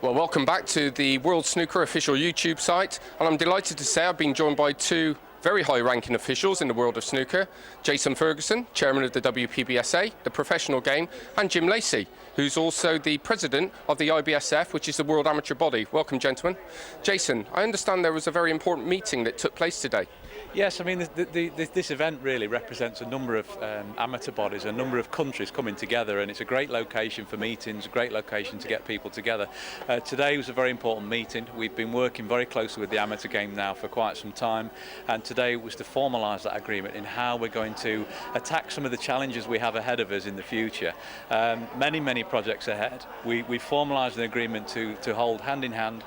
Well, welcome back to the World Snooker Official YouTube site, and I'm delighted to say I've been joined by two very high-ranking officials in the world of snooker, Jason Ferguson, chairman of the WPBSA, the professional game, and Jim Leacy, who's also the president of the IBSF, which is the world amateur body. Welcome, gentlemen. Jason, I understand there was a very important meeting that took place today. Yes, I mean, this event really represents a number of amateur bodies, a number of countries coming together, and it's a great location for meetings, a great location to get people together. Today was a very important meeting. We've been working very closely with the amateur game now for quite some time, and today was to formalise that agreement in how we're going to attack some of the challenges we have ahead of us in the future. Many projects ahead. We've formalised an agreement to hold hand in hand,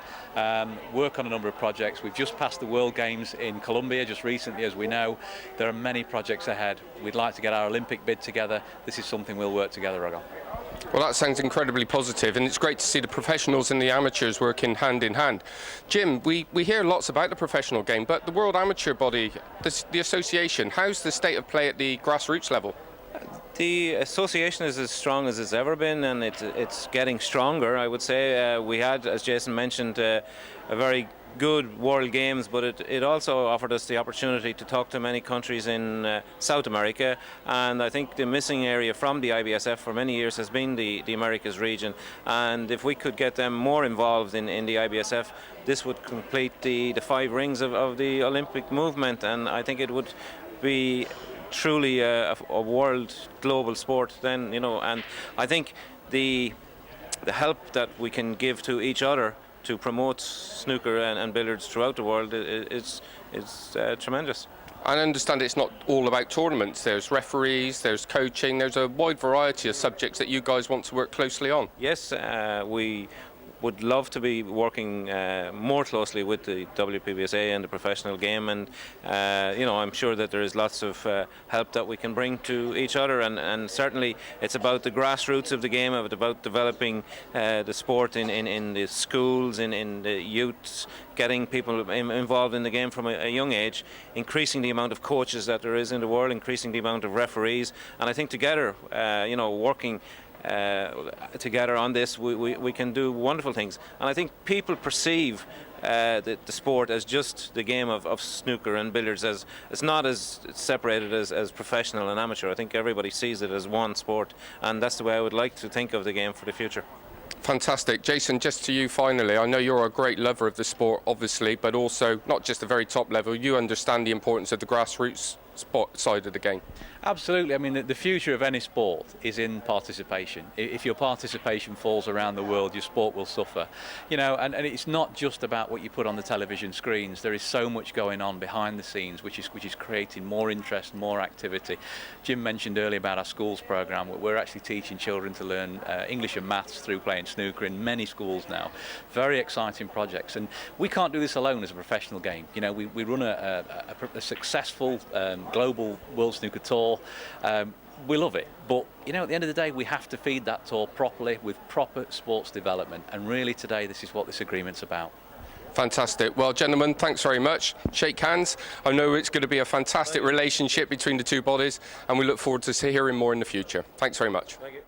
work on a number of projects. We've just passed the World Games in Colombia just recently, as we know. There are many projects ahead. We'd like to get our Olympic bid together. This is something we'll work together on. Well, that sounds incredibly positive, and it's great to see the professionals and the amateurs working hand in hand. Jim, we hear lots about the professional game, but the World Amateur Body, the association, how's the state of play at the grassroots level? The association is as strong as it's ever been, and it's getting stronger, I would say. We had, as Jason mentioned, a very good World Games, but it also offered us the opportunity to talk to many countries in South America, and I think the missing area from the IBSF for many years has been the Americas region, and if we could get them more involved in the IBSF, this would complete the 5 rings of the Olympic movement, and I think it would be truly a world global sport then, you know. And I think the help that we can give to each other to promote snooker and billiards throughout the world is tremendous. I understand it's not all about tournaments. There's referees, there's coaching, there's a wide variety of subjects that you guys want to work closely on. Yes, we would love to be working more closely with the WPBSA and the professional game, and you know, I'm sure that there is lots of help that we can bring to each other, and certainly it's about the grassroots of the game, about developing the sport in the schools, in the youths, getting people involved in the game from a young age, increasing the amount of coaches that there is in the world, increasing the amount of referees, and I think together, you know, working together on this, we can do wonderful things. And I think people perceive the sport as just the game of snooker and billiards, as it's not as separated as professional and amateur. I think everybody sees it as one sport, and that's the way I would like to think of the game for the future. Fantastic. Jason, just to you finally, I know you're a great lover of the sport, obviously, but also not just the very top level. You understand the importance of the grassroots side of the game. Absolutely. I mean, the future of any sport is in participation. If your participation falls around the world, your sport will suffer. You know, and it's not just about what you put on the television screens. There is so much going on behind the scenes, which is creating more interest, more activity. Jim mentioned earlier about our schools program. We're actually teaching children to learn English and maths through playing snooker in many schools now. Very exciting projects, and we can't do this alone as a professional game. You know, we run a successful global World Snooker Tour. We love it, but you know, at the end of the day, we have to feed that tour properly with proper sports development, and really today this is what this agreement's about. Fantastic. Well, gentlemen, thanks very much. Shake hands. I know it's going to be a fantastic relationship between the two bodies, and we look forward to hearing more in the future. Thanks very much. Thank you.